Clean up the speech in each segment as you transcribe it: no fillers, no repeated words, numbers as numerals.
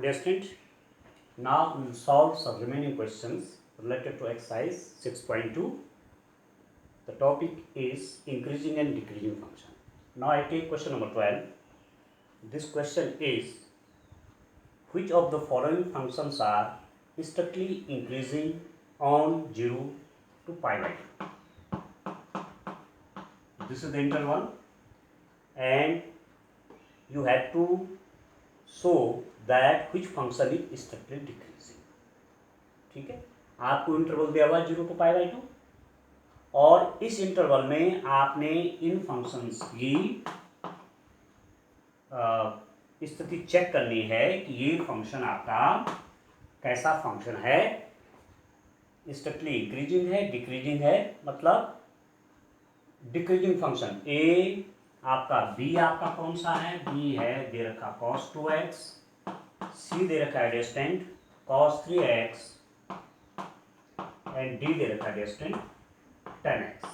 Dear student, now we will solve some remaining questions related to exercise 6.2. The topic is increasing and decreasing function. Now I take question number 12. This question is, which of the following functions are strictly increasing on 0 to pi by 2? This is the interval and you have to show that which function is strictly decreasing. ठीक है, आपको interval दिया हुआ है 0 to pi by 2 और इस interval में आपने इन फंक्शंस की स्थिति चेक करनी है कि ये फंक्शन आपका कैसा फंक्शन है, स्ट्रिक्टली इंक्रीजिंग है, डिक्रीजिंग है, मतलब डिक्रीजिंग फंक्शन ए आपका बी आपका कौन सा है, बी है दे रखा cos 2x, सी दे रखा है distant cos 3x and D दे रखा है डिस्टेंट 10x।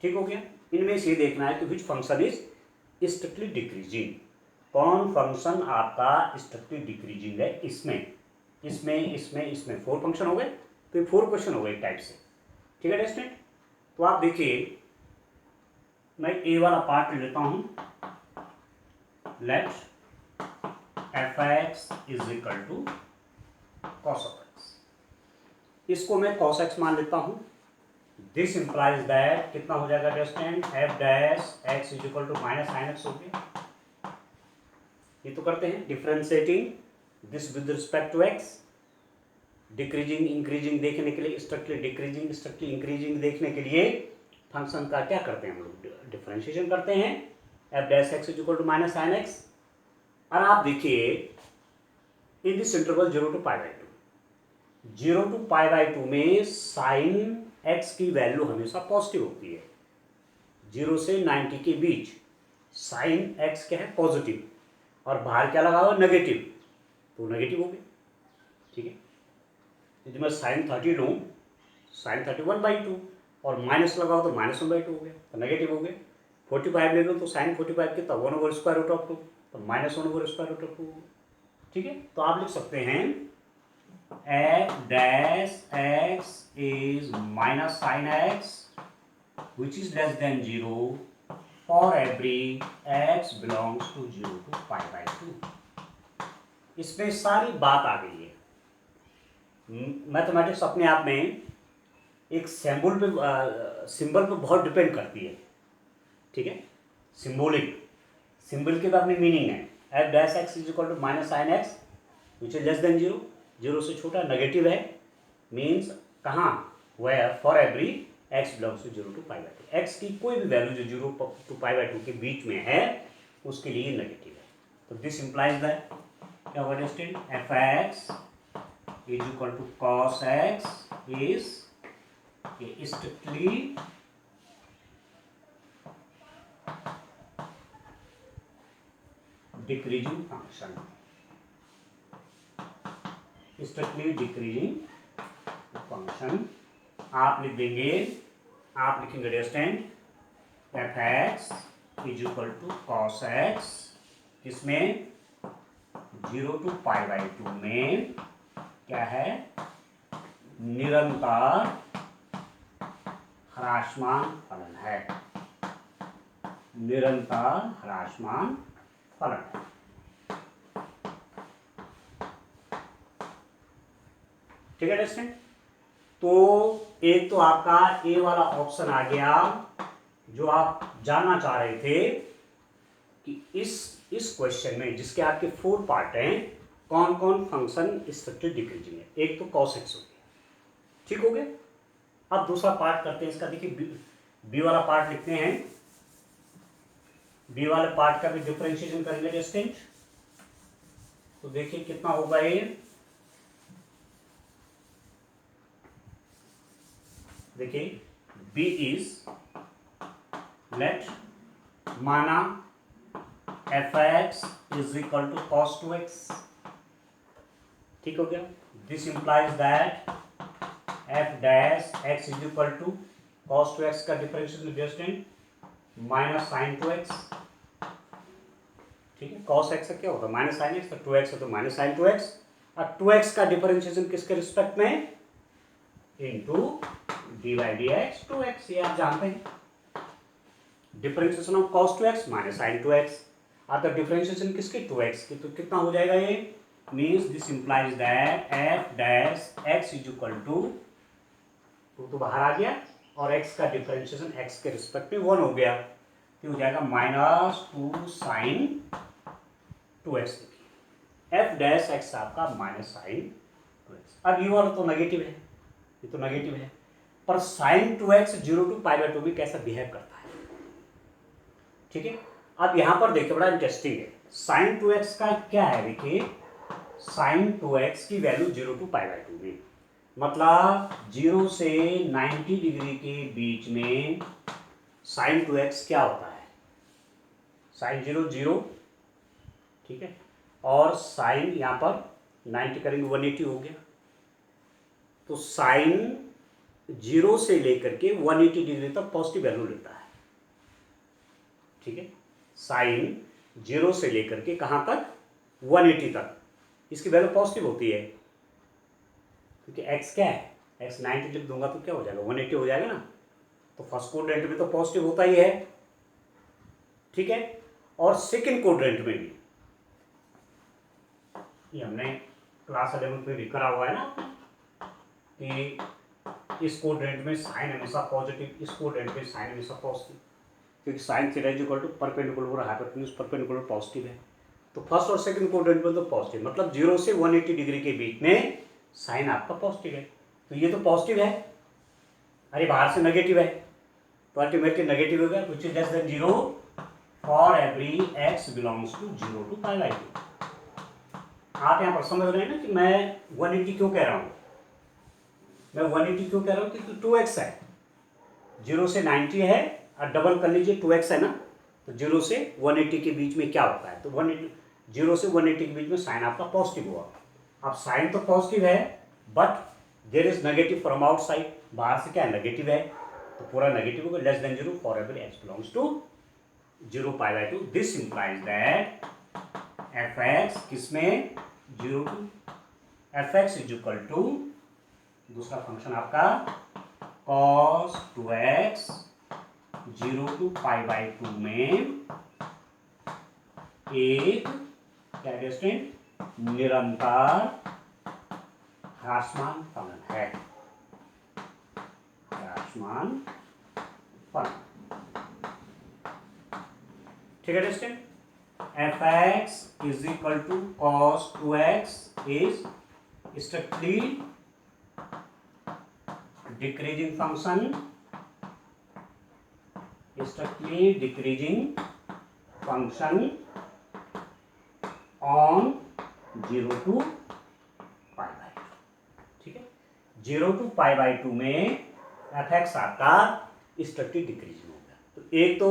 ठीक हो गया। इनमें से देखना है कि which function is strictly decreasing, कौन फंक्शन आपका स्ट्रिक्टली डिक्रीजिंग है। इसमें इसमें इसमें इसमें 4 फंक्शन हो गए, तो ये 4 क्वेश्चन हो गए एक टाइप से। ठीक है स्टूडेंट, तो आप देखिए मैं ए वाला पार्ट ले लेता हूं। Let f x is equal to cos of x, इसको मैं cos x मान लेता हूं। दिस इंप्लाइज दैट कितना हो जाएगा distant f dash x is equal to minus sine x हो गया। ये तो करते हैं differentiating this with respect to x, decreasing increasing देखने के लिए, स्ट्रिक्टली डिक्रीजिंग स्ट्रिक्टली इंक्रीजिंग देखने के लिए फंक्शन का क्या करते हैं हम लोग, डिफरेंशिएशन करते हैं। F dash x is equal to minus sine x, और आप देखिए in this interval 0 to pi by 2, 0 to pi by 2 में साइन एक्स की वैल्यू हमेशा पॉजिटिव होती है। 0 से 90 के बीच साइन एक्स क्या है, पॉजिटिव, और बाहर क्या लगा हुआ नेगेटिव, तो नेगेटिव हो गया। ठीक है, यदि मैं साइन 30 लूँ, साइन 31/2 और माइनस लगा हो तो -1/2 हो गया, तो नेगेटिव हो गया। 45 ले लो तो साइन 45 कितना 1/√2, तो -1/√2। ठीक है, तो आप लिख सकते हैं f dash x is minus sine x which is less than 0 for every x belongs to 0 to pi by 2। इसमें सारी बात आ गई है। मैथमेटिक्स अपने आप में एक सिंबल पे बहुत डिपेंड करती है। ठीक है, सिंबल की तो अपनी मीनिंग है। F dash x is equal to minus sine x which is less than 0, 0 से छोटा, नेगेटिव है, मीन्स कहाँ, where for every x belongs to 0 to pi by 2। X की कोई भी वैल्यू जो 0 to pi by 2 के बीच में है उसके लिए नेगेटिव है। तो दिस इंप्लाइज दैट क्या होगा student, f x is equal to cos x is strictly decreasing function, strictly decreasing function. आप लिख देंगे, आप लिखेंगे distant f x is equal to cos x, इसमें 0 to pi by 2 में क्या है, निरंतर ह्रासमान फलन है, निरंतर ह्रासमान फलन है। ठीक है स्टूडेंट, तो एक तो आपका ए वाला ऑप्शन आ गया जो आप जानना चाह रहे थे कि इस क्वेश्चन में जिसके आपके 4 पार्ट हैं, कौन कौन फंक्शन स्ट्रिक्टली डिक्रीजिंग है। एक तो cos x हो गया, ठीक हो गया। अब दूसरा पार्ट करते हैं इसका। देखिए बी वाला पार्ट लिखते हैं, बी वाले पार्ट का भी डिफरेंशिएशन करेंगे डिस्टेंट। तो देखिए कितना होगा ये, देखिए b इज लेट माना f x is equal to cos 2x। ठीक हो गया। This implies that f dash x is equal to cos 2x का differential distant minus sine 2x। ठीक है, कॉस एक्स का क्या होगा माइनस साइन एक्स, तो 2x है तो माइनस साइन 2x, और 2x का डिफरेंशिएशन किसके रिस्पेक्ट में, into d by d x 2x, ये आप जानते हैं। Differentiation of cos 2x minus sine 2x, और द डिफरेंशिएशन किसकी 2x की, तो कितना हो जाएगा ये, means this implies that f dash x is equal to, तो बाहर आ गया, और x का डिफरेंशिएशन x के रिस्पेक्ट में 1 हो गया, तो हो जाएगा minus 2 sine 2x। F dash x आपका माइनस साइन 2x। अब ये वाला तो नेगेटिव है, ये तो नेगेटिव है, पर sign 2x 0 to pi by 2 में कैसा बिहेव करता है, ठीक है। अब यहां पर देखिए बड़ा इंटरेस्टिंग है, साइन 2x का क्या है, देखिए साइन 2x की वैल्यू 0 टू पाई बाई 2 में, मतलब 0 से 90 डिग्री के बीच में साइन 2x क्या होता है, साइन 0 0, ठीक है, और साइन यहाँ पर 90 करेंगे 180 हो गया, तो साइन 0 से लेकर के 180 डिग्री तक पॉजिटिव वैल्यू लेता है, ठीक है। साइन 0 से लेकर के कहाँ तक, 180 तक, इसकी वैल्यू पॉजिटिव होती है, क्योंकि x क्या है, x 90 लिख दूंगा तो क्या हो जाएगा 180 हो जाएगा ना, तो फर्स्ट क्वाड्रेंट में तो पॉजिटिव होता ही है, ठीक है, और सेकंड क्वाड्रेंट में भी, ये हमने क्लास 11 में भी करा हुआ है ना, कि इस क्वाड्रेंट में साइन हमेशा पॉजिटिव, इस क्वाड्रेंट में साइन हमेशा पॉजिटिव, क्योंकि sine theta is equal to perpendicular hypotenuse perpendicular positive है, तो फर्स्ट और सेकंड क्वाड्रेंट में तो पॉजिटिव, मतलब 0 से 180 डिग्री के बीच में साइन आपका पॉजिटिव है, तो ये तो पॉजिटिव है, अरे बाहर से नेगेटिव है, तो अल्टीमेटली नेगेटिव होगा, which is less than 0 for every x belongs to 0 to pi by 2। आप यहाँ पर समझ रहे हैं ना कि मैं 180 क्यों कह रहा हूँ, मैं 180 क्यों कह रहा हूँ, क्योंकि 2x है, 0 से 90 है, और डबल कर लीजिए 2x है ना, तो 0 से 180 के बीच में क्या होता है, तो 180 0 से 180 के बीच में साइन आपका पॉजिटिव हुआ। अब साइन तो पॉजिटिव है, but there is negative from outside, बाहर से क्या है नेगेटिव है, तो पूरा नेगेटिव होगा, less than 0 for every x belongs to 0 pi by 2। This implies that f x किसमें 0 to, f x is equal to दूसरा फंक्शन आपका cos 2x 0 to pi by 2 में एक क्या डिस्टेंट निरंतर ह्रासमान फलन है, ह्रासमान फलन, ठीक है distant. F x is equal to cos 2x इज strictly decreasing function, strictly decreasing function on 0 to pi by 2, ठीक है, 0 टू पाई बाई 2 में एफ एक्स आपका स्ट्रिक्टली डिक्रीजिंग हो गया, तो एक तो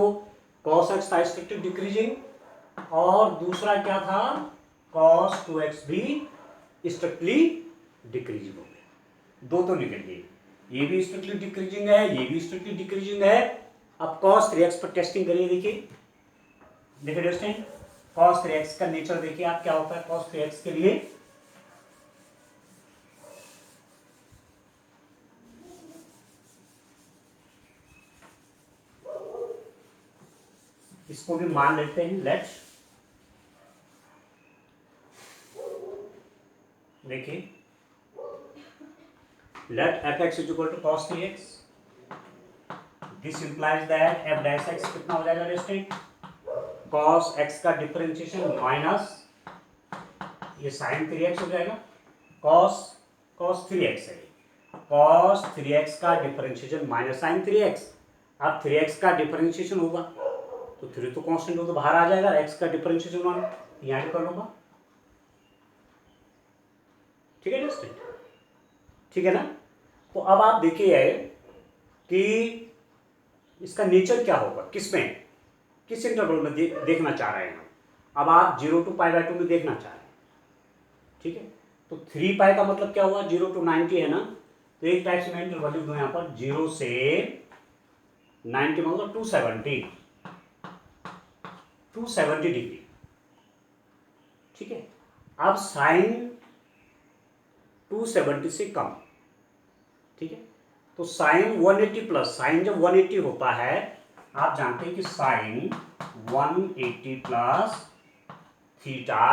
cos x था स्ट्रिक्टली डिक्रीजिंग, और दूसरा क्या था cos 2x भी स्ट्रिक्टली डिक्रीजिंग हो गया, दो तो निकल गए, ये भी स्ट्रिक्टली डिक्रीजिंग है, ये भी स्ट्रिक्टली डिक्रीजिंग है। अब cos 3x पर टेस्टिंग करिए, देखिए देखिए दोस्तों cos 3x का नेचर देखिए आप क्या होता है, cos 3x के लिए इसको भी मान लेते हैं, लेट्स देखिए, let f(x) is equal to cos 3x, this implies that f dash x कितना हो जाएगा रेस्टेंट, cos x का डिफरेंशिएशन माइनस ये sin 3x हो जाएगा, cos 3x है, cos 3x का डिफरेंशिएशन माइनस sin 3x, अब 3x का डिफरेंशिएशन होगा तो 3 तो कांस्टेंट हो तो बाहर आ जाएगा, x का डिफरेंशिएशन मान यहाँ कर लूंगा, ठीक है दोस्तों, ठीक है ना। तो अब आप देखिए कि इसका नेचर क्या होगा, किसमें किस इंटरवल में देखना चाह रहे हैं हम, अब आप 0 टू पाई बाई 2 में देखना चाह रहे हैं, ठीक है, तो 3 पाई का मतलब क्या हुआ 0 टू 90 है ना, तो एक टाइप से मैं इंटरवल लिख दूं यहाँ पर 0 से 90 मतलब 270 डिग्री, ठीक है। अब साइन 270 से कम, ठीक है, तो साइन 180 प्लस, साइन जब 180 होता है आप जानते हैं कि sine 180 plus theta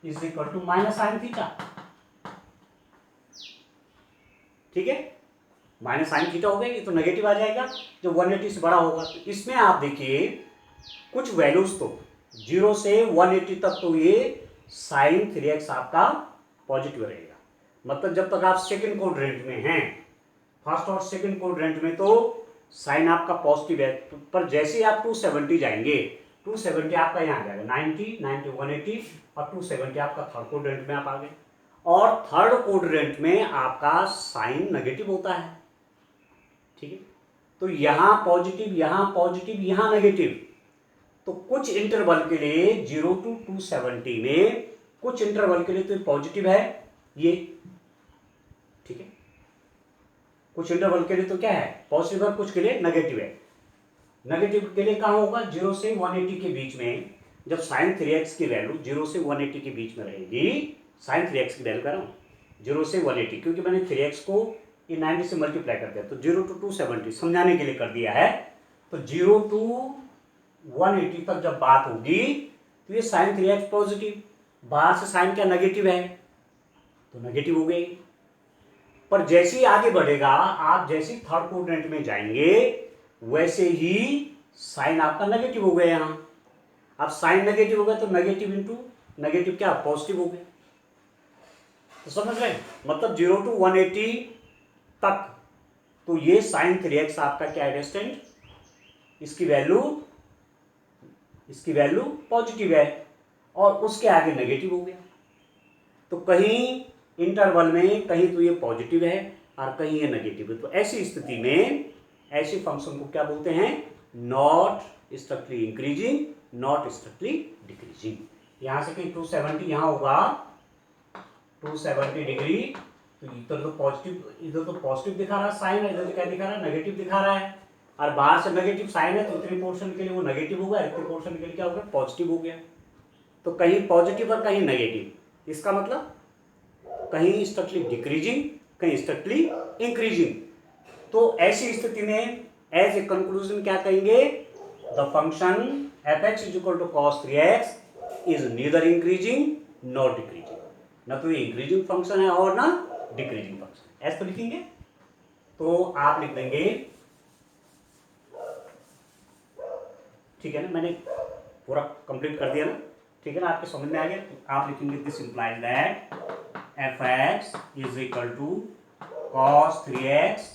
is equal to minus sine theta, ठीक है, माइनस साइन थीटा हो गया, ये तो नेगेटिव आ जाएगा जब 180 से बड़ा होगा। तो इसमें आप देखिए कुछ वैल्यूज तो 0 से 180 तक तो ये साइन 3x आपका पॉजिटिव रहेगा, मतलब जब तक आप सेकंड क्वाड्रेंट में हैं, फर्स्ट और सेकंड क्वाड्रेंट में तो साइन आपका पॉजिटिव है, पर जैसे ही आप 270 जाएंगे, 270 आपका यहाँ आ जाएगा 90, 90 180 और 270 आपका थर्ड क्वाड्रेंट में आप आ गए, और थर्ड क्वाड्रेंट में आपका साइन नेगेटिव होता है, ठीक है। तो यहाँ पॉजिटिव, यहाँ पॉजिटिव, यहाँ नेगेटिव, तो कुछ इंटरवल के लिए 0 to 270 में कुछ इंटरवल के लिए तो पॉजिटिव है ये, ठीक है, कुछ इंटरवल के लिए तो क्या है पॉजिटिव है, कुछ के लिए नेगेटिव है। नेगेटिव के लिए कहाँ होगा 0 से 180 के बीच में, जब साइन 3x की वैल्यू 0 से 180 के बीच में रहेगी, साइन 3x की वैल्यू कर रहा हूँ 0 से 180, क्योंकि मैंने 3x को ये 90 से मल्टीप्लाई कर दिया, तो 0 to 270 समझाने के लिए कर दिया है। तो 0 to 180 तक जब बात होगी तो ये साइन 3x पॉजिटिव, बाहर से साइन क्या नेगेटिव है तो नेगेटिव हो गई, पर जैसे ही आगे बढ़ेगा आप जैसे थर्ड क्वाड्रेंट में जाएंगे वैसे ही साइन आपका नेगेटिव हो गया यहाँ। अब साइन नेगेटिव हो गया तो नेगेटिव इंटू नेगेटिव क्या पॉजिटिव हो गया, तो समझ रहे, मतलब 0 to 180 तक तो ये साइन 3x आपका क्या है स्टूडेंट, इसकी वैल्यू पॉजिटिव है, और उसके आगे नेगेटिव हो गया, तो कहीं इंटरवल में कहीं तो ये पॉजिटिव है और कहीं ये नेगेटिव है। तो ऐसी स्थिति में ऐसे फंक्शन को क्या बोलते हैं, not strictly increasing, not strictly decreasing. यहां से कहीं 270 यहां होगा 270 डिग्री, तो इधर तो पॉजिटिव दिखा रहा है साइन, इधर क्या दिखा रहा है नेगेटिव दिखा रहा है, और बाहर से नेगेटिव साइन है तो इतने पोर्शन के लिए वो नेगेटिव हो गया, इतने पोर्शन के लिए क्या हो गया पॉजिटिव हो गया। तो कहीं पॉजिटिव और कहीं नेगेटिव, इसका मतलब कहीं स्ट्रिक्टली डिक्रीजिंग कहीं स्ट्रिक्टली इंक्रीजिंग। तो ऐसी स्थिति में एज ए कंक्लूजन क्या कहेंगे, the function f(x) is equal to cos 3x is neither increasing not decreasing, ना तो ये इंक्रीजिंग फंक्शन है और ना डिक्रीजिंग फंक्शन, ऐसा तो लिखेंगे। तो आप लिख देंगे, ठीक है ना, मैंने पूरा कंप्लीट कर दिया ना, ठीक है ना, आपके समझ में आ गया। तो आप लिखेंगे this implies that f(x) is equal to cos 3x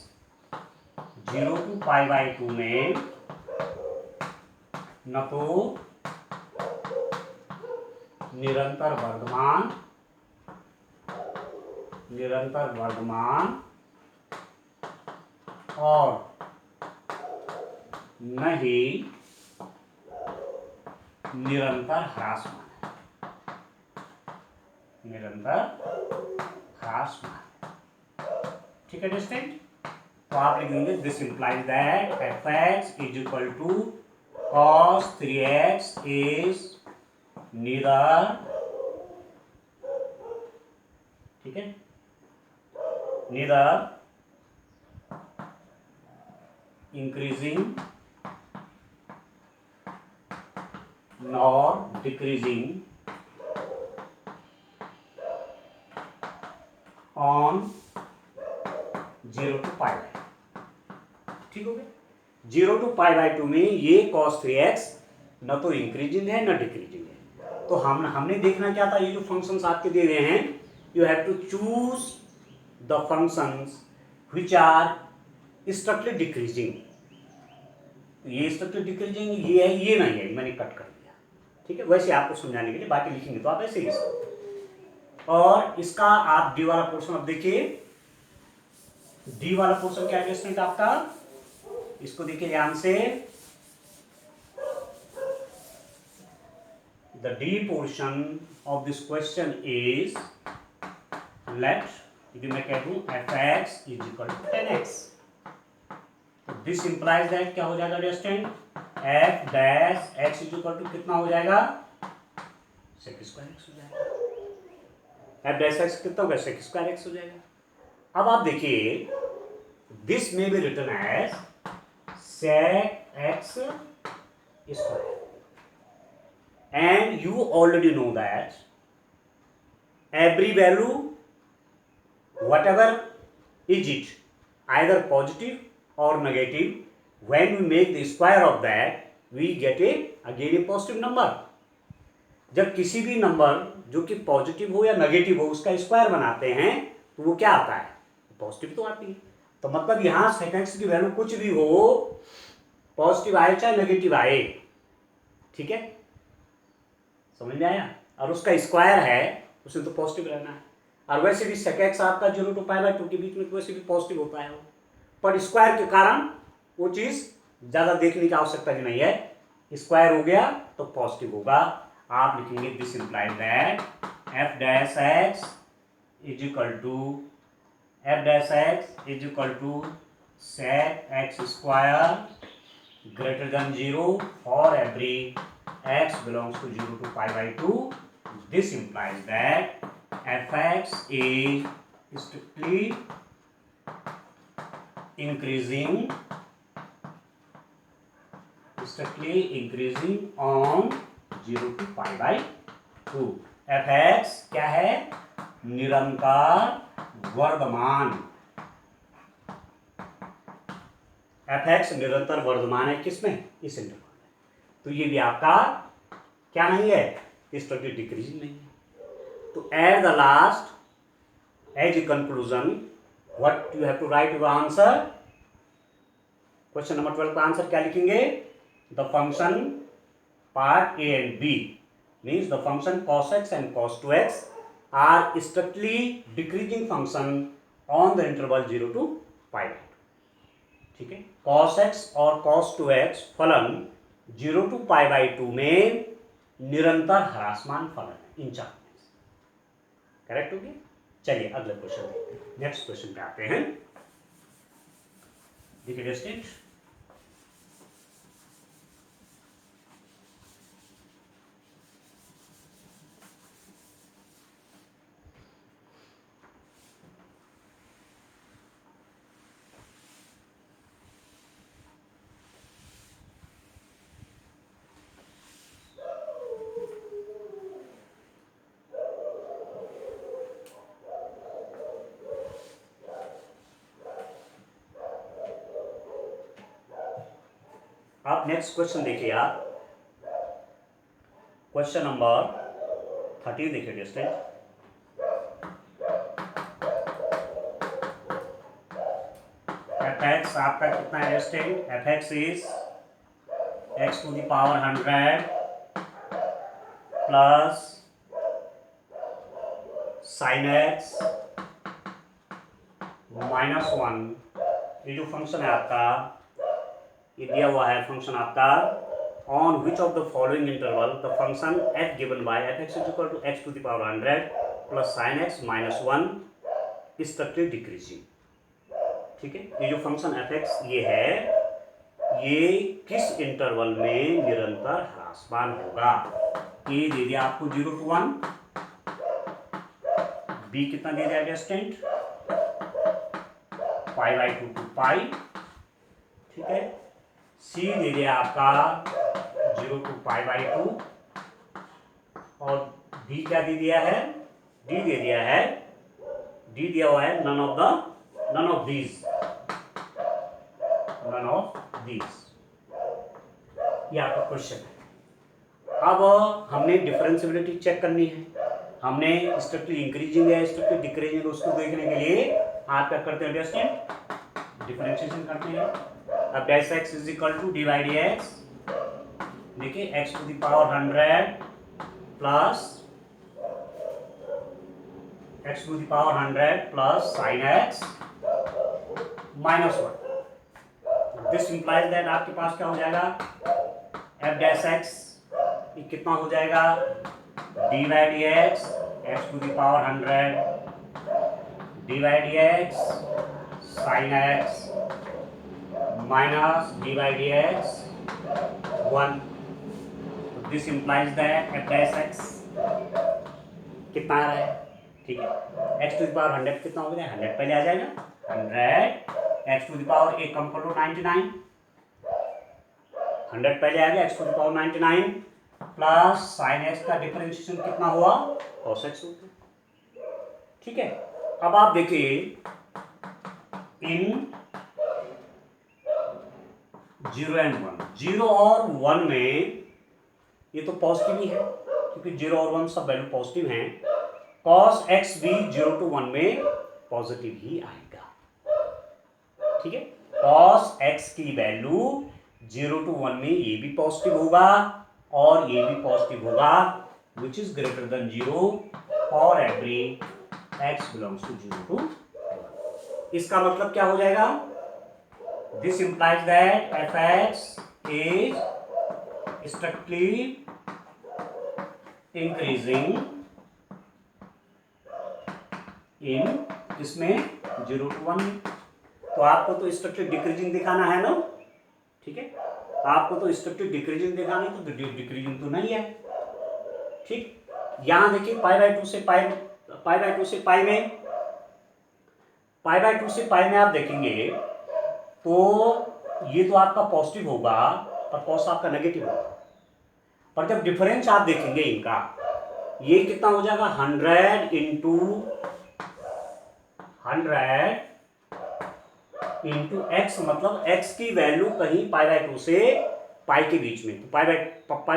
0 to π/2 में न तो निरंतर वर्धमान और न ही निरंतर ह्रासमान है, ठीक है डिस्टेंट। तो आप लिखेंगे this implies that f(x) is equal to cos 3x is neither, ठीक है, neither increasing nor decreasing on 0 to π/2, ठीक हो गया। 0 to π/2 में ये cos 3x न तो इंक्रीजिंग है न डिक्रीजिंग है। तो हमने देखना क्या था, ये जो फंक्शंस आपके दिए हुए हैं, you have to choose the functions which are strictly decreasing. ये स्ट्रिक्टली डिक्रीजिंग ये है, ये नहीं है, मैंने कट कर दिया, ठीक है, वैसे आपको समझाने के लिए, बाकी लिखेंगे तो आप ऐसे ही। और इसका आप डी वाला पोर्शन अब देखिए, डी वाला पोर्शन क्या है आपका, इसको देखिए ध्यान से, the d portion of this question is, let यदि मैं कह दूं f(x) is equal to 10x, this implies that क्या हो जाएगा distant f' x is equal to कितना हो जाएगा सेक स्क्वायर एक्स हो जाएगा। एफ डैश एक्स कितना होगा, सेक स्क्वायर एक्स हो जाएगा। अब आप देखिए, this may be written as sec x square, and you already know that every value, whatever is it, either positive or negative, when we make the square of that we get a again a positive number। जब किसी भी number जो कि positive हो या negative हो उसका square बनाते हैं तो वो क्या आता है, पॉजिटिव तो आती है। तो मतलब यहां सेक एक्स की वैल्यू कुछ भी हो, पॉजिटिव आए चाहे नेगेटिव आए, ठीक है, समझ में आया। और उसका स्क्वायर है उसे तो पॉजिटिव रहना है। और वैसे भी सेक एक्स आपका 0 to π/2 के बीच में वैसे भी पॉजिटिव होता है, पर स्क्वायर के कारण वो चीज़ ज़्यादा देखने की आवश्यकता ही नहीं है, स्क्वायर हो गया तो पॉजिटिव होगा। आप लिखेंगे this implies that f dash x is equal to sec x square greater than 0 for every x belongs to 0 to π/2. This implies that fx is strictly increasing on 0 to π/2। fx क्या है, निरंतर Varthaman, fx निरंतर वर्धमान है किसमें, इस interval. तो ये भी आपका क्या नहीं है, स्ट्रिक्टली डिक्रीजिंग नहीं है। तो at the last as a conclusion what you have to write your answer. Question number 12 का आंसर क्या लिखेंगे, the function part A and B means the function cos x and cos 2x are strictly decreasing function on the interval 0 to π/2, ठीक है। cos x और cos 2x फलन 0 to π/2 में निरंतर ह्रासमान फलन है, इन चार में करेक्ट हो गया। चलिए अगले क्वेश्चन देखते हैं, नेक्स्ट क्वेश्चन पे आते हैं। देखिए स्टेट, आप नेक्स्ट क्वेश्चन देखिए, आप क्वेश्चन नंबर 13 देखिए स्टेट। एफ एक्स आपका कितना है state, F x is x to the power 100 plus sin x -1। ये जो फंक्शन है आपका, ये दिया हुआ है फंक्शन आपका, on which of the following interval the function f given by f x is equal to x to the power 100 plus sin x -1 strictly decreasing, ठीक है। ये जो फंक्शन एफ एक्स ये है, ये किस इंटरवल में निरंतर ह्रासमान होगा। ए दे दिया आपको 0 to 1, बी कितना दे दिया डिस्टेंट π/2 to π, ठीक है। सी दे दिया आपका 0 to π/2 और डी क्या दे दिया है, डी दे दिया है, डी दिया हुआ है नन ऑफ दीज, ये आपका क्वेश्चन है। अब हमने डिफरेंशिएबिलिटी चेक करनी है, हमने स्ट्रिक्टली इंक्रीजिंग है स्ट्रिक्टली डिक्रीजिंग, उसको देखने के लिए आप क्या करते हैं डिस्टेंट डिफरेंशिएशन करते हैं। अब dash x is equal to divide x, देखिए x to the power 100 plus x to the power 100 plus sine x -1। This implies that आपके पास क्या हो जाएगा, एफ डैश एक्स कितना हो जाएगा, divide x x to the power 100 divide x sine x minus divide x 1। This implies that f dash x कितना आ रहा है, ठीक है। एक्स टू द पावर 100 कितना हो गया, 100 पहले आ जाएगा, 100 एक्स टू द पावर एक कम कर लो 99, 100 पहले आ गया, x to the power 99 plus sine x का डिफरेंशिएशन कितना हुआ, cos x हो गया, ठीक है। अब आप देखिए इन 0 एंड 1, 0 और 1 में ये तो पॉजिटिव ही है क्योंकि 0 और 1 सब वैल्यू पॉजिटिव हैं, cos x भी 0 to 1 में पॉजिटिव ही आएगा, ठीक है। cos x की वैल्यू 0 to 1 में ये भी पॉजिटिव होगा और ये भी पॉजिटिव होगा, which is greater than 0 for every x belongs to 0 to 1। इसका मतलब क्या हो जाएगा, this implies that fx is strictly increasing in इसमें 0 to 1 में। तो आपको तो स्ट्रक्चर डिक्रीजिंग दिखाना है ना, ठीक है, आपको तो स्ट्रक्चर डिक्रीजिंग दिखाना है, तो डिक्रीजिंग तो नहीं है, ठीक। यहां देखिए पाई बाय 2 से पाई से पाई में, पाई बाय 2 से पाई में आप देखेंगे तो ये तो आपका पॉजिटिव होगा पर कॉस आपका नेगेटिव होगा, पर जब डिफरेंस आप देखेंगे इनका, ये कितना हो जाएगा 100 इंटू 100 इंटू एक्स, मतलब एक्स की वैल्यू कहीं पाई बाय 2 से पाई के बीच में, तो पाई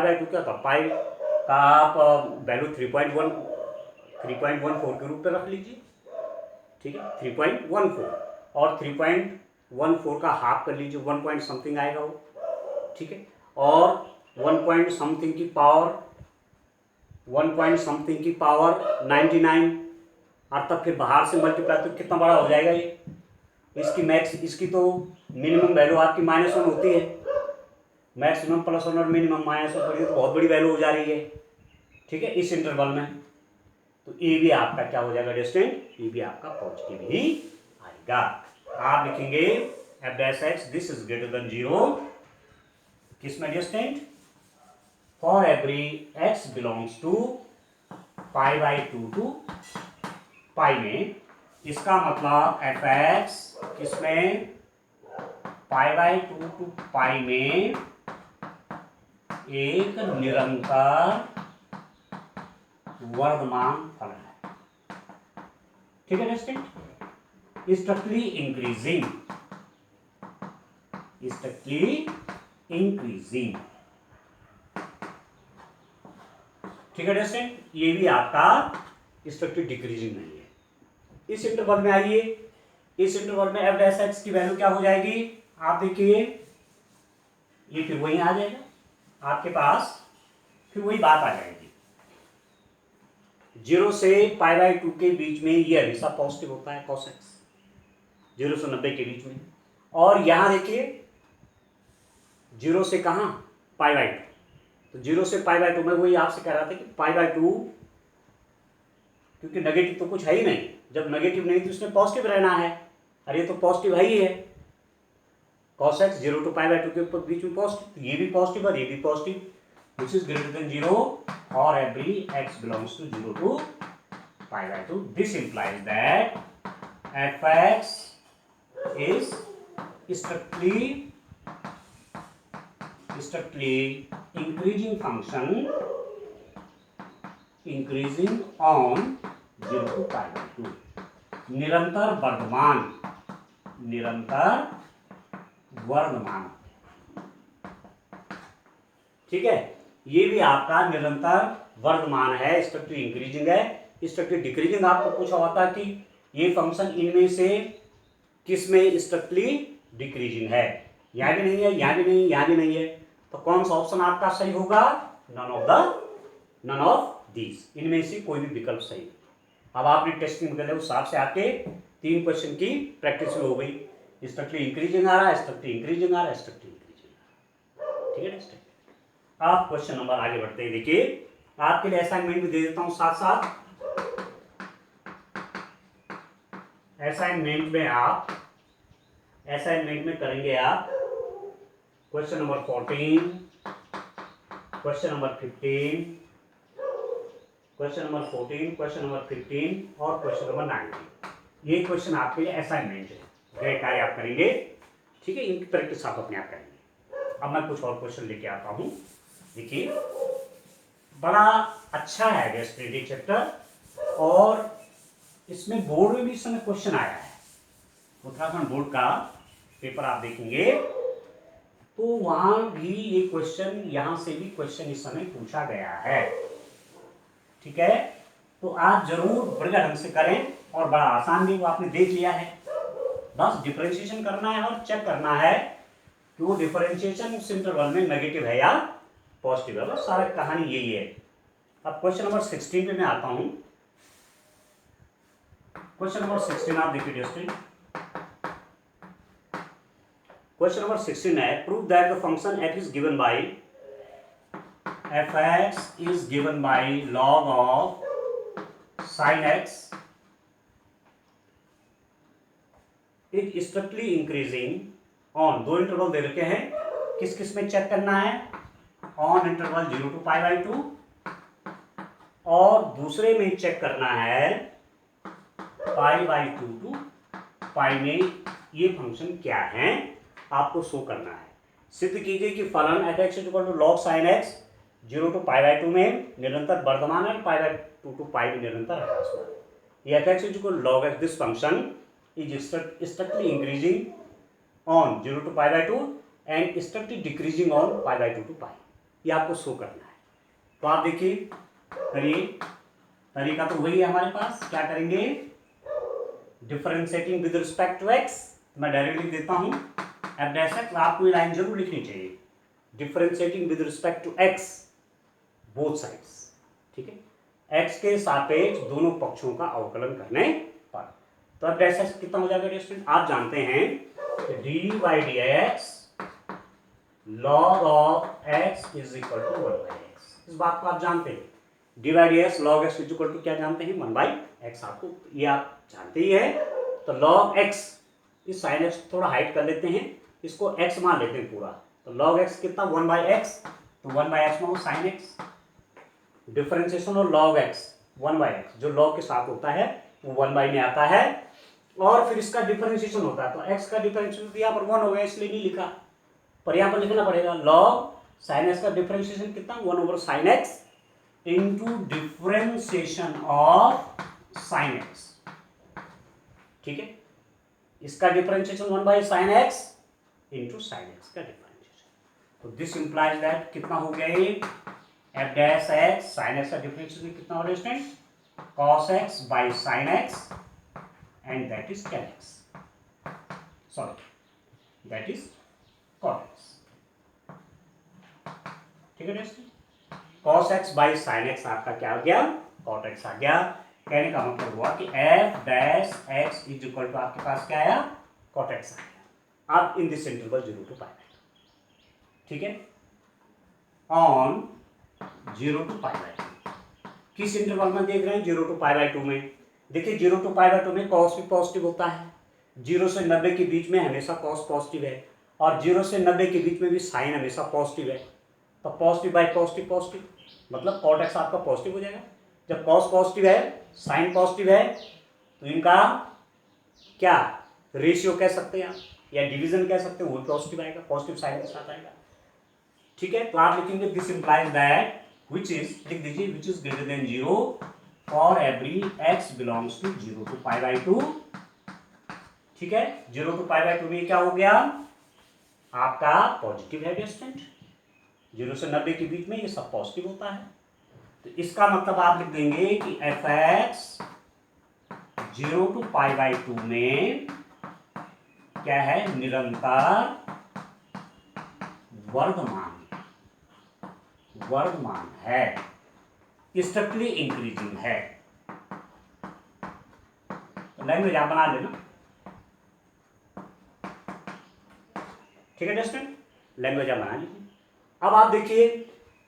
बाय 2 क्या था, पाई का आप वैल्यू 3.14 के रूप में रख लीजिए, ठीक है, 3.14 और 3.14 का हाफ कर लीजिए, 1 पॉइंट समथिंग आएगा वो, ठीक है, और 1 पॉइंट समथिंग की पावर 99 और तब फिर बाहर से मल्टीप्लाई तो कितना बड़ा हो जाएगा ये, इसकी मैक्स, इसकी तो मिनिमम वैल्यू आपकी -1 होती है, मैक्सिमम +1 और मिनिमम -1 पड़ी तो बहुत बड़ी वैल्यू हो जा रही है, ठीक है, इस इंटरवल में। तो ये भी आपका क्या हो जाएगा डिस्टेंट, ये भी आपका पॉजिटिव ही आएगा। आप लिखेंगे f dash x this is greater than 0 किसमें distant, for every x belongs to pi by 2 to pi में। इसका मतलब fx किसमें, पाई बाय 2 to पाई में एक निरंतर वर्धमान फलन है, ठीक है डिस्टेंट, स्ट्रिक्टली इंक्रीजिंग, ठीक है डिस्टेंट, ये भी आपका स्ट्रिक्टली डिक्रीजिंग नहीं है। इस इंटरवल में आइए, इस इंटरवल में f डैश x की वैल्यू क्या हो जाएगी, आप देखिए ये फिर वही आ जाएगा आपके पास, फिर वही बात आ जाएगी, 0 से पाई बाय 2 के बीच में ये हमेशा पॉजिटिव होता है cos x, 0 से 90 के बीच में, और यहां देखिए 0 से कहां पाई बाय 2, तो 0 से पाई बाय 2 में वही आपसे कह रहा था कि पाई बाय 2 क्योंकि नेगेटिव तो कुछ है ही नहीं, जब नेगेटिव नहीं तो इसमें पॉजिटिव रहना है, अरे ये तो पॉजिटिव है ही है, cos x 0 to pi by 2 के बीच में पॉजिटिव, ये भी पॉजिटिव और ये भी positive, which is greater than 0 or every x belongs to 0 to pi by 2. This implies that f(x) is strictly increasing function, increasing on 0 to pi by 2. निरंतर वर्धमान, ठीक है, ये भी आपका निरंतर वर्धमान है, स्ट्रिक्टली इंक्रीजिंग है। स्ट्रिक्टली डिक्रीजिंग आपको पूछा होता है कि ये फंक्शन इनमें से किस में स्ट्रिक्टली डिक्रीजिंग है, यहाँ भी नहीं है, यहाँ भी नहीं, यहाँ भी नहीं है, तो कौन सा ऑप्शन आपका सही होगा, नन ऑफ दीज, इनमें से कोई भी विकल्प सही। अब आपने टेस्टिंग कर लिया, उस हिसाब से आपके 3 क्वेश्चन की प्रैक्टिस हो गई, स्ट्रिक्टली इंक्रीजिंग आ रहा है, स्ट्रिक्टली इंक्रीजिंग आ रहा है, स्ट्रिक्टली इंक्रीजिंग आ रहा है, ठीक है नेक्स्ट। आप क्वेश्चन नंबर आगे बढ़ते हैं, देखिए आपके लिए असाइनमेंट भी दे देता हूं साथ साथ। असाइनमेंट में करेंगे आप question number 14, question number 15, question number 14, question number 15 और क्वेश्चन नंबर 19। ये क्वेश्चन आपके लिए असाइनमेंट है, गृह कार्य आप करेंगे, ठीक है, इनकी प्रैक्टिस आप अपने आप करेंगे। अब मैं कुछ और क्वेश्चन लेके आता हूँ। देखिए, बड़ा अच्छा है गेस्ट रीडिंग चैप्टर, और इसमें बोर्ड में भी इस समय क्वेश्चन आया है। उत्तराखंड बोर्ड का पेपर आप देखेंगे तो वहां भी ये क्वेश्चन, यहां से भी क्वेश्चन इस समय पूछा गया है, ठीक है। तो आप जरूर बढ़िया ढंग से करें, और बड़ा आसान भी वो आपने देख लिया है। बस डिफरेंशिएशन करना है और चेक करना है कि वो डिफरेंशिएशन उस इंटरवल में नेगेटिव है या पॉजिटिव है। बस सारा कहानी यही है। अब क्वेश्चन नंबर 16 पे मैं आता हूं। क्वेश्चन नंबर 16 आप देखिए स्टूडेंट। क्वेश्चन नंबर 16 है, prove that the function f is given by fx is given by log of sin x is strictly increasing on, दो इंटरवल दे रखे हैं, किस किस में चेक करना है, ऑन इंटरवल 0 to π/2, और दूसरे में चेक करना है π/2 to π में ये फंक्शन क्या है, आपको शो करना है। सिद्ध कीजिए कि फलन f(x = log sin x 0 to π/2 में निरंतर वर्धमान है, π/2 to π में निरंतर ह्रासमान है। ये f(x = log x, this function is strictly increasing on 0 to π/2 and strictly decreasing on π/2 to π। ये आपको शो करना है। तो आप देखिए, करिए, तरीका तो वही है हमारे पास। क्या करेंगे, differentiating with respect to x, मैं डायरेक्ट लिख देता हूं f'(x), आपको ये लाइन जरूर लिखनी चाहिए, differentiating with respect to x both sides, ठीक है, x के सापेक्ष दोनों पक्षों का अवकलन करने पर। तो f' कितना हो जाएगा स्टूडेंट, आप जानते हैं dy/dx log of x is equal to 1/x। इस बात को आप जानते हैं, dy/dx log x is equal to क्या जानते हैं, 1/x, आपको ये आप जानते ही है। तो log x, इस sin x थोड़ा हाइट कर लेते हैं, इसको x मान लेते हैं पूरा, तो log x कितना 1/x, तो 1/x में वो sin x, डिफरेंशिएशन और log x 1/x, जो log के साथ होता है वो 1/, में आता है, और फिर इसका डिफरेंशिएशन होता है, तो x का डिफरेंशिएशन यहाँ पर 1 हो गया, इसलिए नहीं लिखा, पर यहाँ पर लिखना पड़ेगा log sin x का डिफरेंशिएशन कितना, 1/sin x into differentiation of sin x, ठीक है। इसका differentiation 1/sin x into sin x का डिफरेंशिएशन, तो दिस इंप्लाइज दैट कितना हो गया ये f'(x) sin x का डिफरेंशिएशन कितना हो रहा है student, cos x by sin x, and that is tan x, sorry, that is cot x, ठीक है दोस्तों। cos x by sin x आपका क्या हो गया, cot x आ गया। कहने का मतलब हुआ कि f'(x) इज इक्वल टू आपके पास क्या आया, cot x आ गया। अब इन दिस इंटरवल 0 to π, ठीक है, ऑन 0 to π/2, किस इंटरवल में देख रहे हैं, 0 to π/2 में। देखिए 0 to π/2 में cos भी पॉजिटिव होता है, 0 से 90 के बीच में हमेशा cos पॉजिटिव है, और 0 से 90 के बीच में भी साइन हमेशा पॉजिटिव है, तो पॉजिटिव बाई पॉजिटिव पॉजिटिव, मतलब cot x आपका पॉजिटिव हो जाएगा। जब cos पॉजिटिव है, साइन पॉजिटिव है, तो इनका क्या रेशियो कह सकते हैं आप, या डिवीजन कह सकते हैं, वो पॉजिटिव आएगा, पॉजिटिव साइन के साथ आएगा, ठीक है। तो आप लिखेंगे this implies that which is, लिख दीजिए, which is greater than 0 for every x belongs to 0 to π/2, ठीक है। 0 to π/2 में क्या हो गया, आपका पॉजिटिव है स्टूडेंट, 0 से 90 के बीच में ये सब पॉजिटिव होता है, तो इसका मतलब आप लिख देंगे कि f(x) 0 to π/2 में क्या है, निरंतर वर्धमान है, स्ट्रिक्टली इंक्रीजिंग है। तो लैंग्वेज आप बना लेना, ठीक है दोस्तों, लैंग्वेज आप बना लीजिए। अब आप देखिए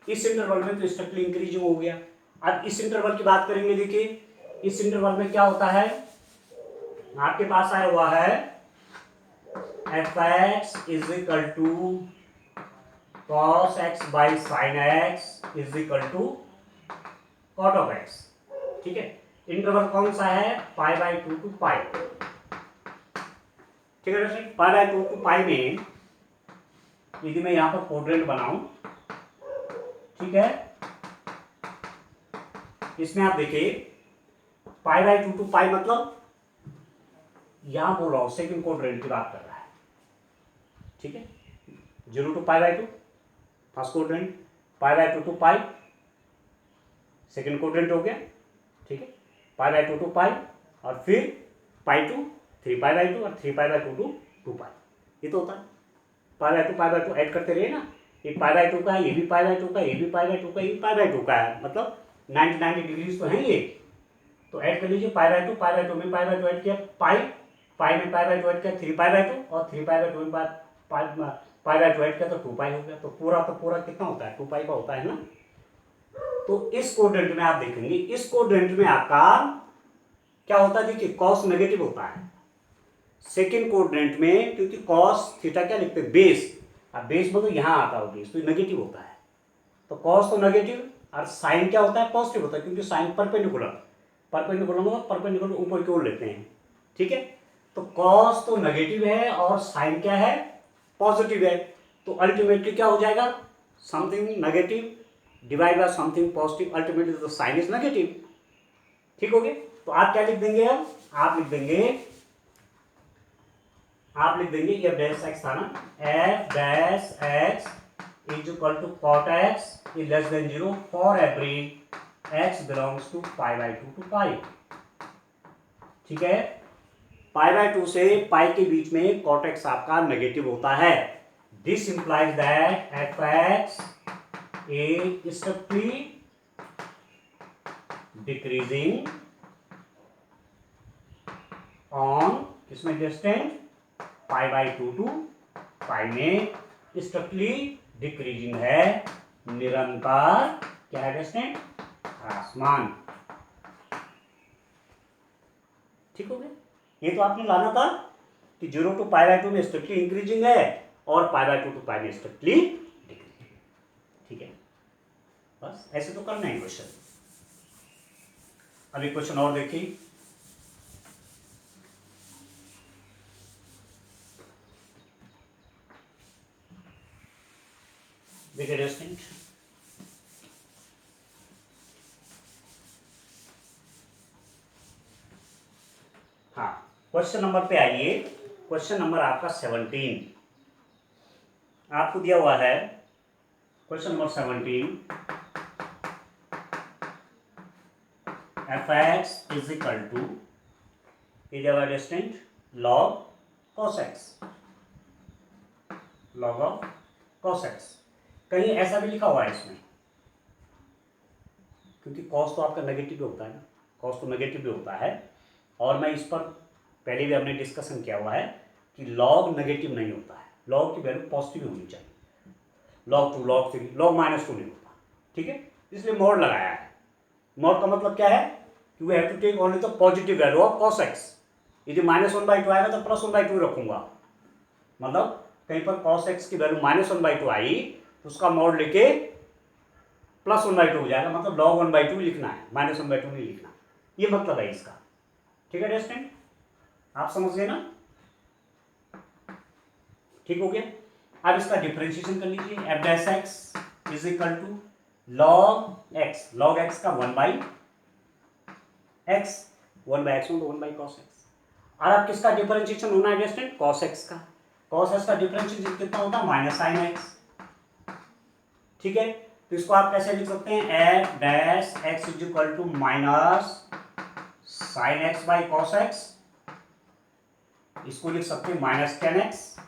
इस इंटरवल में तो स्ट्रिक्टली इंक्रीजिंग हो गया। अब इस इंटरवल की बात करेंगे, देखिए इस इंटरवल में क्या होता है, आपके पास आया हुआ है f(x) is equal to cos x by sin x is equal to cot of x. ठीक है, इंटरवल कौन सा है, पाई बाई 2 टू पाई। ठीक है दोस्तों, पाई बाई 2 टू पाई में यदि मैं यहां पर क्वाड्रेंट बनाऊं, ठीक है, इसमें आप देखिए पाई बाई 2 टू पाई मतलब यहां बोल रहा हूं सेकंड क्वाड्रेंट की बात कर रहा है। ठीक है, 0 to pi by 2 first quadrant, pi by 2 to pi second quadrant हो गया। ठीक है, पाई बाई 2 टू पाई और फिर पाई टू 3 पाई बाई 2 और 3 पाई बाई 2 टू 2 पाई, ये तो होता है। पाई बाई 2 ऐड करते रहिए ना, ये पाई बाई 2 का है, ये भी पाई बाई 2 का, ये भी पाई बाई 2 का, ये भी पाई बाई 2 का है, मतलब 90 डिग्रीज तो है ये। तो ऐड कर लीजिए पाई बाई 2 में पाई बाई 2 ऐड किया, पाई में पाई बाई 2 ऐड किया 3 पाई बाई 2 और 3 पाई बाई 2 में पाई बाई 2 ऐड किया तो 2 पाई हो गया। तो पूरा कितना होता है, 2 पाई का होता है ना। तो इस क्वाड्रेंट में आप देखेंगे, इस क्वाड्रेंट में आपका क्या होता है, देखिए कॉस नेगेटिव होता है सेकेंड क्वाड्रेंट में, क्योंकि कॉस थीटा क्या लिखते हैं, बेस। अब बेस में तो यहां आता है बेस, तो नेगेटिव होता है। तो कॉस तो नेगेटिव और साइन क्या होता है, पॉजिटिव होता है, क्योंकि साइन परपेंडिकुलर मतलब परपेंडिकुलर ऊपर की ओर लेते हैं। ठीक है, तो कॉस तो नेगेटिव है और साइन क्या है, पॉजिटिव है। तो अल्टीमेटली क्या हो जाएगा, something negative divide by something positive, ultimately the sign is negative. ठीक हो गया। तो आप क्या लिख देंगे, अब आप लिख देंगे एफ डैश एक्स था ना, f dash x is equal to cot x is less than 0 for every x belongs to pi by 2 to pi. ठीक है, पाई बाई 2 से पाई के बीच में कॉट एक्स आपका नेगेटिव होता है। This implies that f x is strictly decreasing on किसमें distant pi by 2 to पाई में स्ट्रिक्टली डिक्रीजिंग है, निरंतर क्या है डिस्टेंट, ह्रासमान। ठीक हो गया। ये तो आपने लाना था कि 0 टू पाई बाई 2 में स्ट्रिक्टली इंक्रीजिंग है और पाई बाई 2 टू पाई में स्ट्रिक्टली डिक्रीजिंग। ठीक है, बस ऐसे तो करना है क्वेश्चन। अभी क्वेश्चन और देखिए, देखिए डिस्टेंट, हाँ क्वेश्चन नंबर पे आइए। क्वेश्चन नंबर आपका 17 आपको दिया हुआ है। Question number 17, F x is equal two is our distant log cos x, log of cos x. कहीं ऐसा भी लिखा हुआ है इसमें, क्योंकि कॉस तो आपका नेगेटिव भी होता है ना, कॉस तो नेगेटिव भी होता है। और मैं इस पर पहले भी हमने डिस्कशन किया हुआ है कि लॉग नेगेटिव नहीं होता है, लॉग की वैल्यू पॉजिटिव होनी चाहिए, लॉग 2 लॉग 3 लॉग -2 नहीं होता। ठीक है, इसलिए मोड लगाया है। मोड का मतलब क्या है कि we have to take only the positive value of cos x। यदि -1/2 आएगा तो +1/2 रखूंगा, मतलब कहीं पर cos x की वैल्यू -1/2 आई तो उसका मोड लेके +1/2 हो जाएगा, मतलब log 1/2 लिखना है, -1/2 नहीं लिखना। ये मतलब है इसका। ठीक है डिस्टेंट, आप समझ गए ना। ठीक हो गया। अब इसका डिफरेंशिएशन कर लीजिए, f dash x is equal to log x, log x का 1/x, 1/x तो 1/cos x। और अब किसका डिफरेंशिएशन होना है डिस्टेंट, cos x का। cos x का डिफरेंशिएशन कितना होता है, -sin x। ठीक है, तो इसको आप कैसे लिख सकते हैं, f dash x is equal to -sin x by cos x। इसको लिख सकते हैं -10x।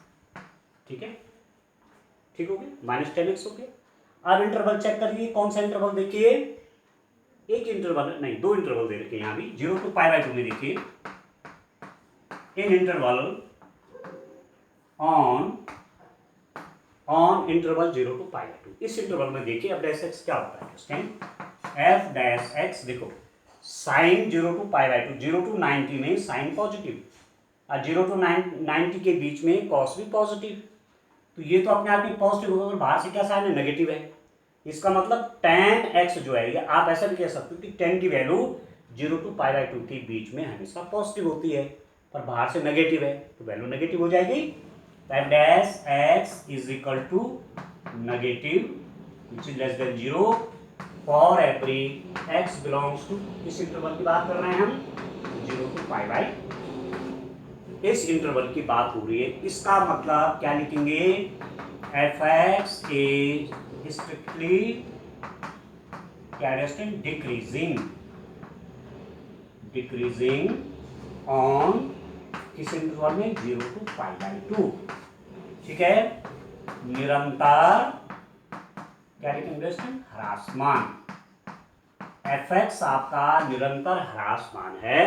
ठीक है, ठीक हो गया, -10x हो गया। अब इंटरवल चेक करिए, कौन सा इंटरवल देखिए, एक इंटरवल नहीं, 2 इंटरवल दे रखे हैं यहाँ भी, 0 टू पाई बाई 2 में देखिए, in interval on interval 0 to pi by 2, इस इंटरवल में देखिए एफ डैश एक्स क्या होता है स्टैंड, एफ डैश एक्स देखो sine 0 to pi by 2, 0 to 90 में साइन पॉजिटिव और 0 टू 90 के बीच में कॉस भी पॉजिटिव। तो ये तो अपने आप में पॉजिटिव होगा, बाहर से क्या साइन है, नेगेटिव है। इसका मतलब tan x जो है, ये आप ऐसा भी कह सकते हो कि tan की वैल्यू 0 to π/2 के बीच में हमेशा पॉजिटिव होती है, पर बाहर से नेगेटिव है तो वैल्यू नेगेटिव हो जाएगी। f dash x is equal to negative which is less than 0 for every x belongs to, किस इंटरवल की बात कर रहे हैं हम, 0 to π/2, इस इंटरवल की बात हो रही है। इसका मतलब क्या लिखेंगे, F x is strictly decreasing on किस इंटरवल में, 0 to π/2, ठीक है। निरंतर क्या लिखेंगे, ह्रासमान, एफ एक्स आपका निरंतर ह्रासमान है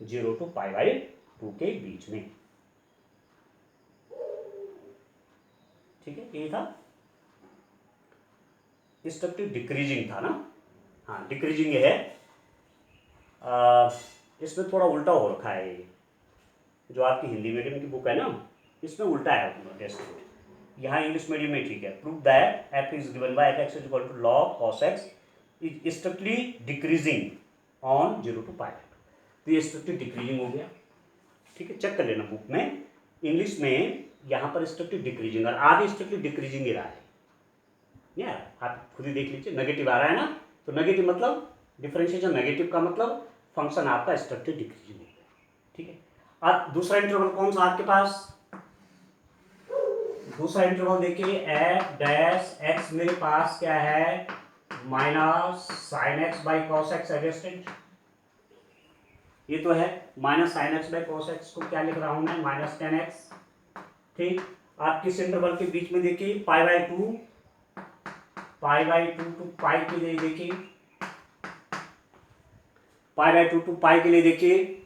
0 to π/2 के बीच में, ठीक है। ये था स्ट्रिक्टली डिक्रीजिंग था ना, हाँ डिक्रीजिंग ये है। इसमें थोड़ा उल्टा हो रखा है, ये जो आपकी हिंदी मीडियम की बुक है ना, इसमें उल्टा है टेस्ट। यहाँ इंग्लिश मीडियम में ठीक है। Prove that f is given by f x is equal to log cos x is strictly decreasing on 0 to π/2, तो ये स्ट्रिक्टली डिक्रीजिंग हो गया, ठीक है। चेक कर लेना बुक में, इंग्लिश में यहाँ पर स्ट्रिक्टली डिक्रीजिंग, और आगे स्ट्रिक्टली डिक्रीजिंग ही रहा है, या आप खुद ही देख लीजिए, नेगेटिव आ रहा है ना, तो नेगेटिव मतलब डिफरेंशिएशन नेगेटिव का मतलब फंक्शन आपका स्ट्रिक्टली डिक्रीजिंग हो गया, ठीक है। अब दूसरा इंटरवल कौन सा आपके पास, दूसरा इंटरवल देखिए, एफ डैश एक्स मेरे पास क्या है, minus sine x by cos x adjacent, ये तो है minus sine x by cos x को क्या लिख रहा हूं मैं, -10x, ठीक। आप किस इंटरवल के बीच में देखिए, π/2 टू पाई के लिए देखिए, π/2 टू पाई के लिए देखिए,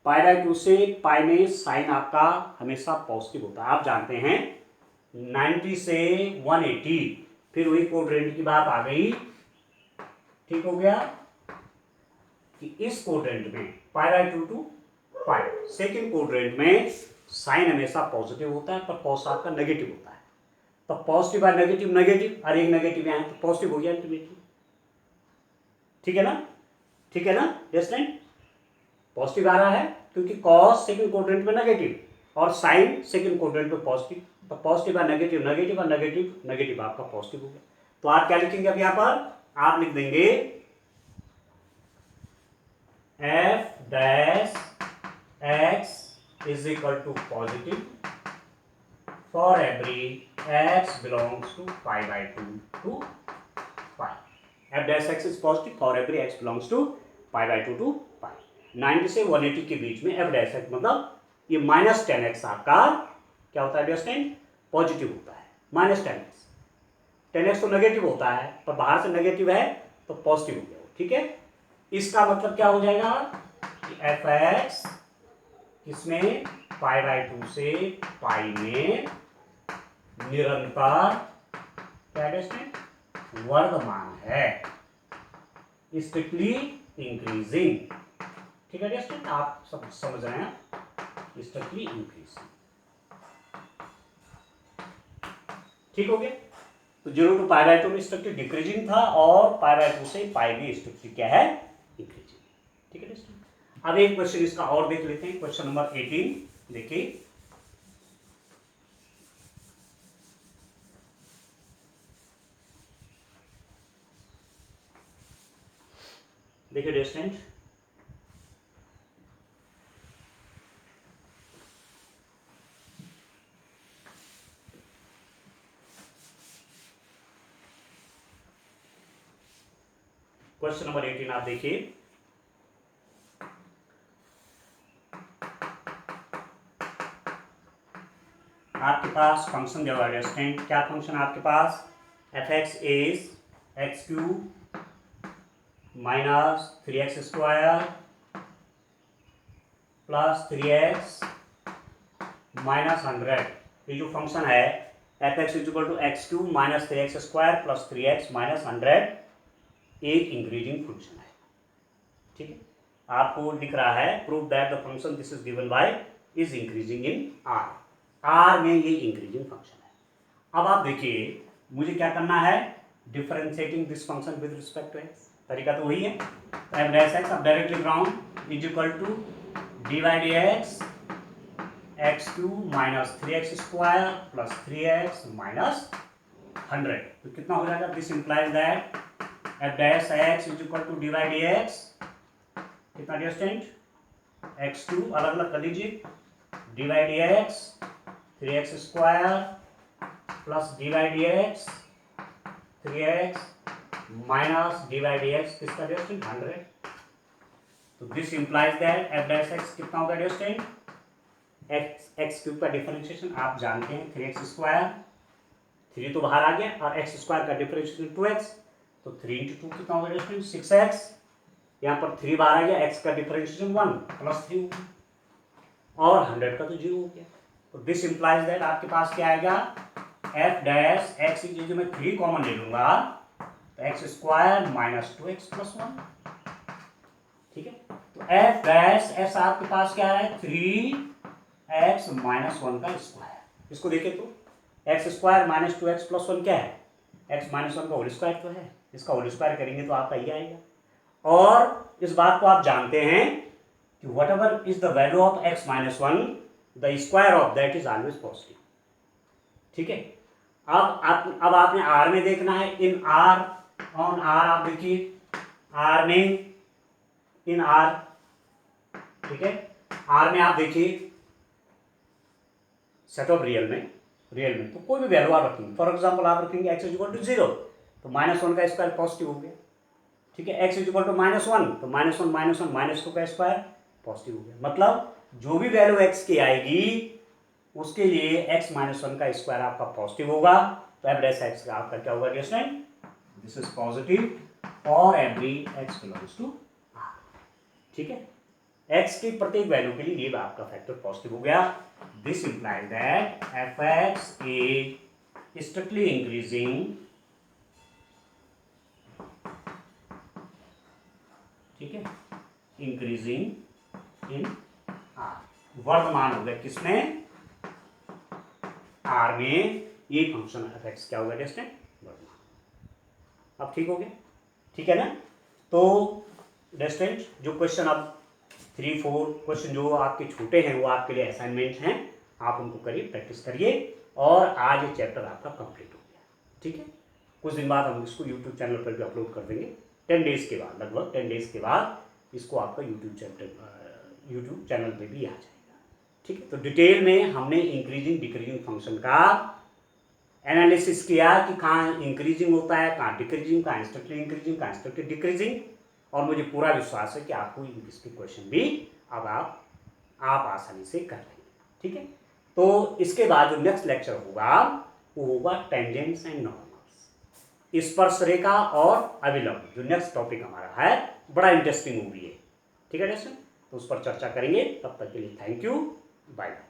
π/2 से पाई में साइन आपका हमेशा पॉजिटिव होता है, आप जानते हैं। 90 से 180, फिर वही कोड्रेंट की बात आ गई, ठीक हो गया, कि इस कोड्रेंट में π/2 टू पाई, सेकेंड कोड्रेंट में साइन हमेशा पॉजिटिव होता है पर कॉस आपका नेगेटिव होता है, तो पॉजिटिव बाय नेगेटिव नेगेटिव, और एक नेगेटिव यहाँ तो पॉजिटिव हो गया अल्टीमेटली, ठीक है ना, ठीक है ना स्टूडेंट, पॉजिटिव आ रहा है क्योंकि कॉस सेकंड क्वाड्रेंट में नेगेटिव और साइन सेकंड क्वाड्रेंट में पॉजिटिव, तो पॉजिटिव बाय नेगेटिव नेगेटिव और नेगेटिव नेगेटिव आपका पॉजिटिव हो गया। तो आप क्या लिखेंगे अब यहाँ पर, आप लिख देंगे f dash x is equal to positive for every x belongs to π/2 to pi, f dash x is positive for every x belongs to π/2 to pi. 90 से 180 के बीच में एफ डैश एक्स मतलब ये -10x आपका क्या होता है डिस्टेंट, पॉजिटिव होता है, -10x, 10x तो नेगेटिव होता है पर बाहर से नेगेटिव है तो पॉजिटिव हो गया, ठीक है। इसका मतलब क्या हो जाएगा कि एफ एक्स किसमें, π/2 से पाई में निरंतर क्या डिस्टेंट, वर्धमान है, स्ट्रिक्टली इंक्रीजिंग, ठीक है डिस्टेंट, आप सब समझ रहे हैं, स्ट्रिक्टली इंक्रीजिंग, ठीक हो गया। तो 0 to π/2 में स्ट्रिक्टली डिक्रीजिंग था और π/2 से पाई भी स्ट्रिक्टली क्या है, इंक्रीजिंग, ठीक है डिस्टेंट। अब एक क्वेश्चन इसका और देख लेते हैं, क्वेश्चन नंबर 18 देखिए, देखिए डिस्टेंट, क्वेश्चन नंबर 18 आप देखिए, आपके पास फंक्शन दिया हुआ है डिस्टेंट, क्या फंक्शन आपके पास, f x is x³ minus 3x² plus 3x minus 100, ये जो फंक्शन है f x is equal to x³ minus 3x² plus 3x minus 100 एक इंक्रीजिंग फंक्शन है, ठीक है। आपको दिख रहा है prove that the function this is given by is increasing in R, R में ये इंक्रीजिंग फंक्शन है। अब आप देखिए मुझे क्या करना है, differentiating this function with respect to x, तरीका तो वही है। तो एफ डैश एक्स अब directly ground is equal to d by d x x cube minus 3x square plus 3x minus 100। तो कितना हो जाएगा, this implies that f dash x is equal to d by d x, कितना distant x cube अलग अलग कर लीजिए, d by d x 3x square plus D by d x 3x minus D by d x, किसका distant 100। तो this implies that f dash x कितना होगा distant, x cube का डिफरेंशिएशन आप जानते हैं 3x स्क्वायर, 3 तो बाहर आ गया, और x स्क्वायर का डिफरेंशिएशन 2x, तो 3 इंटू 2 कितना होगा डिस्टेंट 6x, यहाँ पर 3 बाहर आ गया, x का डिफरेंशिएशन 1 प्लस 3 और 100 का तो 0 हो गया। तो दिस इंप्लाइज दैट आपके पास क्या आएगा, एफ डैश एक्स जो मैं 3 कॉमन ले लूंगा तो x square minus 2x plus 1, ठीक है। तो एफ डैश एक्स आपके पास क्या है 3x माइनस 1 का स्क्वायर, इसको देखें तो x square minus 2x plus 1 क्या है, x माइनस 1 का होल स्क्वायर तो है, इसका होल स्क्वायर करेंगे तो आपका ये आएगा। और इस बात को आप जानते हैं कि what ever is the value of x minus 1 the square of that is always positive, ठीक है। अब आपने r में देखना है, इन r ऑन r आप देखिए r में इन r, ठीक है, r में आप देखिए सेट ऑफ रियल में तो कोई भी वैल्यू आप रखेंगे, फॉर एग्जांपल आप रखेंगे x इज इक्वल टू 0 तो माइनस 1 का स्क्वायर पॉजिटिव हो गया, ठीक है। x is equal to minus 1 तो माइनस 1 माइनस 2 का स्क्वायर पॉजिटिव हो गया। मतलब जो भी वैल्यू x की आएगी उसके लिए x माइनस 1 का स्क्वायर आपका पॉजिटिव होगा, तो एफ डैश एक्स का आपका क्या होगा distant, this is positive for every x belongs to r, ठीक है। x की प्रत्येक वैल्यू के लिए ये आपका फैक्टर पॉजिटिव हो गया। This implies that f x is strictly increasing, ठीक है, इंक्रीजिंग इन r, वर्धमान हो गया किसमें, r में, ये फंक्शन एफ एक्स क्या होगा डिस्टेंट वर्धमान। अब ठीक हो गया, ठीक है ना। तो डिस्टेंट जो क्वेश्चन अब 3-4 क्वेश्चन जो आपके छोटे हैं वो आपके लिए असाइनमेंट हैं, आप उनको करिए, प्रैक्टिस करिए, और आज ये चैप्टर आपका कंप्लीट हो गया, ठीक है। कुछ दिन बाद हम इसको यूट्यूब चैनल पर भी अपलोड कर देंगे, 10 डेज़ के बाद, लगभग 10 डेज़ के बाद इसको आपका यूट्यूब चैनल पर भी आ जाएगा, ठीक है। तो डिटेल में हमने इंक्रीजिंग डिक्रीजिंग फंक्शन का एनालिसिस किया कि कहाँ इंक्रीजिंग होता है, कहाँ डिक्रीजिंग, कहाँ स्ट्रिक्टली इंक्रीजिंग, कहाँ स्ट्रिक्टली डिक्रीजिंग, और मुझे पूरा विश्वास है कि आपको इसके क्वेश्चन भी अब आप आसानी से कर लेंगे, ठीक है। तो इसके बाद जो नेक्स्ट लेक्चर होगा वो होगा टेंजेंट्स एंड नॉर्मल्स, स्पर्शरेखा और अभिलंब, जो नेक्स्ट टॉपिक हमारा है, बड़ा इंटरेस्टिंग मूवी है, ठीक है दोस्तों। तो उस पर चर्चा करेंगे, तब तक के लिए थैंक यू, बाय बाय।